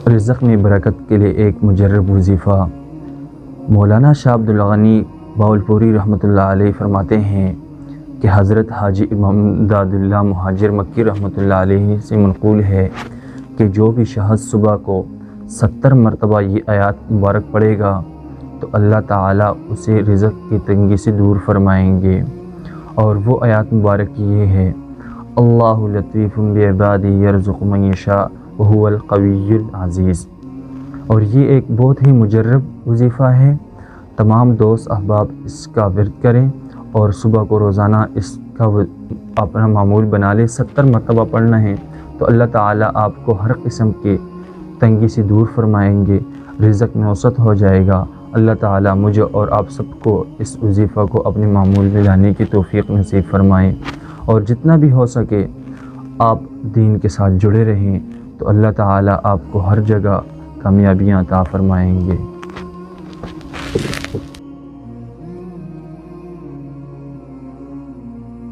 رزق میں برکت کے لیے ایک مجرب وظیفہ۔ مولانا شاہ عبدالغنی باولپوری رحمۃ اللہ علیہ فرماتے ہیں کہ حضرت حاجی امداد اللہ مہاجر مکی رحمۃ اللہ علیہ سے منقول ہے کہ جو بھی شخص صبح کو 70 مرتبہ یہ آیات مبارک پڑھے گا تو اللہ تعالیٰ اسے رزق کی تنگی سے دور فرمائیں گے، اور وہ آیات مبارک یہ ہے: اللہ لطیف بعبادہ یرزق من یشاء وہو القوی العزیز۔ اور یہ ایک بہت ہی مجرب وظیفہ ہے۔ تمام دوست احباب اس کا ورد کریں اور صبح کو روزانہ اس کا اپنا معمول بنا لیں۔ 70 مرتبہ پڑھنا ہے تو اللہ تعالیٰ آپ کو ہر قسم کی تنگی سے دور فرمائیں گے، رزق میں وسعت ہو جائے گا۔ اللہ تعالیٰ مجھے اور آپ سب کو اس وظیفہ کو اپنے معمول میں لانے کی توفیق نصیب فرمائیں، اور جتنا بھی ہو سکے آپ دین کے ساتھ جڑے رہیں تو اللہ تعالیٰ آپ کو ہر جگہ کامیابیاں عطا فرمائیں گے۔